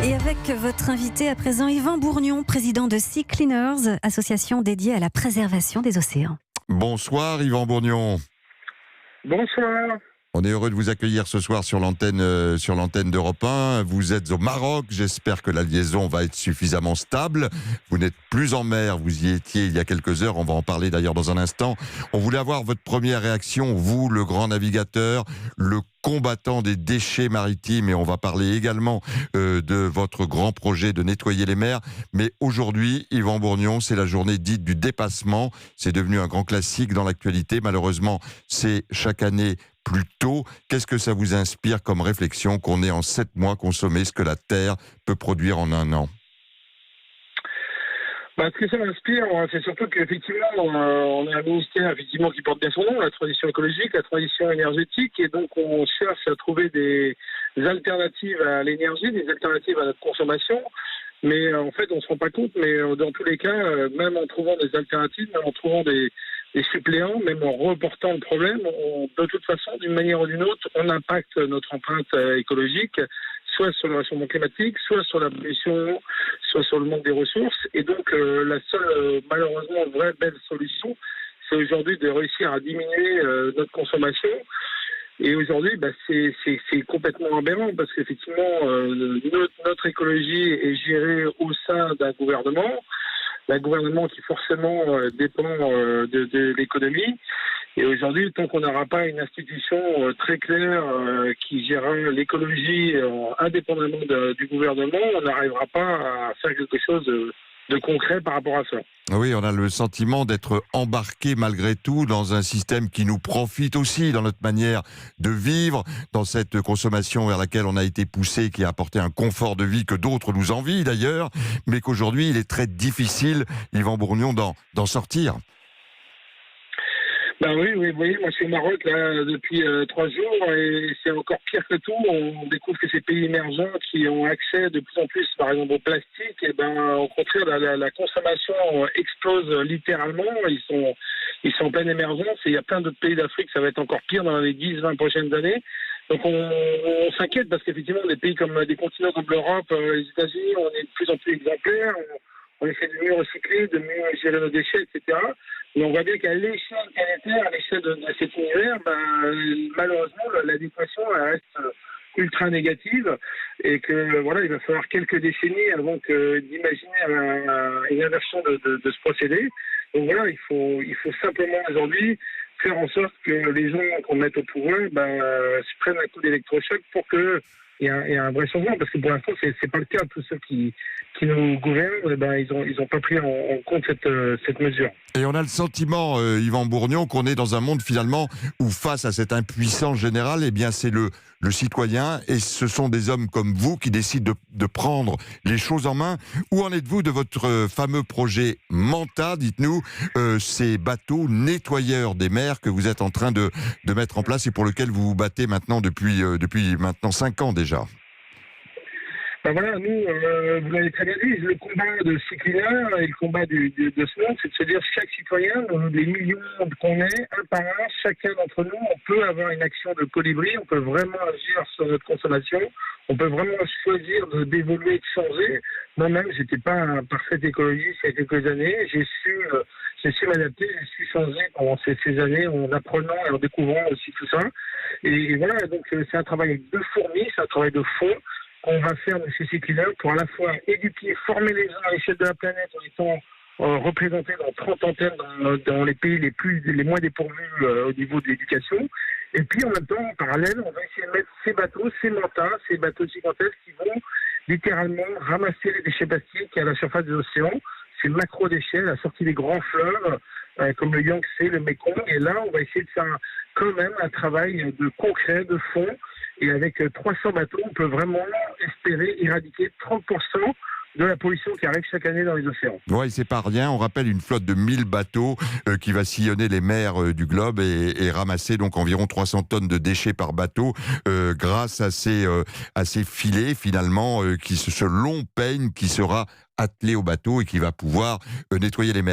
Et avec votre invité à présent, Yvan Bourgnon, président de Sea Cleaners, association dédiée à la préservation des océans. Bonsoir Yvan Bourgnon. Bonsoir. On est heureux de vous accueillir ce soir sur l'antenne d'Europe 1. Vous êtes au Maroc, j'espère que la liaison va être suffisamment stable. Vous n'êtes plus en mer, vous y étiez il y a quelques heures, on va en parler d'ailleurs dans un instant. On voulait avoir votre première réaction, vous, le grand navigateur, le combattant des déchets maritimes, et on va parler également de votre grand projet de nettoyer les mers. Mais aujourd'hui, Yvan Bourgnon, c'est la journée dite du dépassement. C'est devenu un grand classique dans l'actualité. Malheureusement, c'est chaque année plus tôt. Qu'est-ce que ça vous inspire comme réflexion qu'on ait en 7 mois consommé ce que la Terre peut produire en 1 an? Ce que ça m'inspire, c'est surtout qu'effectivement, on a un ministère effectivement qui porte bien son nom, la transition écologique, la transition énergétique, et donc on cherche à trouver des alternatives à l'énergie, des alternatives à notre consommation. Mais en fait, on ne se rend pas compte, mais dans tous les cas, même en trouvant des alternatives, même en trouvant des suppléants, même en reportant le problème, de toute façon, d'une manière ou d'une autre, on impacte notre empreinte écologique, soit sur le réchauffement climatique, soit sur la pollution, soit sur le manque des ressources. Et donc, la seule, malheureusement, vraie belle solution, c'est aujourd'hui de réussir à diminuer notre consommation. Et aujourd'hui, c'est complètement aberrant parce qu'effectivement, notre écologie est gérée au sein d'un gouvernement qui forcément dépend de l'économie. Et aujourd'hui, tant qu'on n'aura pas une institution très claire qui gérera l'écologie indépendamment du gouvernement, on n'arrivera pas à faire quelque chose de concret par rapport à ça. Oui, on a le sentiment d'être embarqué malgré tout dans un système qui nous profite aussi dans notre manière de vivre, dans cette consommation vers laquelle on a été poussé, qui a apporté un confort de vie que d'autres nous envient d'ailleurs, mais qu'aujourd'hui il est très difficile, Yvan Bourgnon, d'en sortir. Oui, vous voyez, moi je suis au Maroc là, depuis 3 jours et c'est encore pire que tout. On découvre que ces pays émergents qui ont accès de plus en plus, par exemple, au plastique, et au contraire, la consommation explose littéralement. Ils sont en pleine émergence et il y a plein d'autres pays d'Afrique, ça va être encore pire dans les 10-20 prochaines années. Donc on s'inquiète parce qu'effectivement, des continents comme l'Europe, les États-Unis, on est de plus en plus exemplaires. On essaie de mieux recycler, de mieux gérer nos déchets, etc. Mais on voit bien qu'à l'échelle planétaire, à l'échelle de cet univers, malheureusement, l'adéquation reste ultra négative et que voilà, il va falloir quelques décennies avant d'imaginer une inversion de ce procédé. Donc voilà, il faut simplement aujourd'hui faire en sorte que les gens qu'on mette au pouvoir se prennent un coup d'électrochoc pour que il y a un vrai changement, parce que pour l'instant, c'est pas le cas. Tous ceux qui nous gouvernent, ils ont pas pris en compte cette mesure. Et on a le sentiment, Yvan Bourgnon, qu'on est dans un monde finalement où face à cette impuissance générale, c'est le citoyen, et ce sont des hommes comme vous qui décident de prendre les choses en main. Où en êtes-vous de votre fameux projet Manta, dites-nous, ces bateaux nettoyeurs des mers que vous êtes en train de mettre en place et pour lequel vous vous battez maintenant depuis maintenant 5 ans déjà? Voilà, nous, vous l'avez très bien dit, le combat de Sea Cleaners et le combat de ce monde, c'est de se dire chaque citoyen, les millions qu'on est, un par un, chacun d'entre nous, on peut avoir une action de colibri, on peut vraiment agir sur notre consommation, on peut vraiment choisir d'évoluer, de changer. Moi-même, j'étais pas un parfait écologiste il y a quelques années, j'ai su m'adapter, j'ai su changer pendant ces années en apprenant et en découvrant aussi tout ça. Et voilà, donc c'est un travail de fourmi, c'est un travail de fond qu'on va faire de ces cyclistes pour à la fois éduquer, former les gens à l'échelle de la planète en étant représentés dans 30 antennes dans les pays les moins dépourvus au niveau de l'éducation. Et puis en même temps, en parallèle, on va essayer de mettre ces bateaux, ces mantas, ces bateaux gigantesques qui vont littéralement ramasser les déchets plastiques à la surface des océans. C'est macro-déchets, à la sortie des grands fleuves, comme le Yangtze, le Mekong. Et là, on va essayer de faire quand même un travail de concret, de fond. Et avec 300 bateaux, on peut vraiment espérer éradiquer 30% de la pollution qui arrive chaque année dans les océans. Oui, c'est pas rien. On rappelle une flotte de 1000 bateaux qui va sillonner les mers du globe et ramasser donc environ 300 tonnes de déchets par bateau grâce à ces filets finalement, ce long peigne qui sera attelé au bateau et qui va pouvoir nettoyer les mers.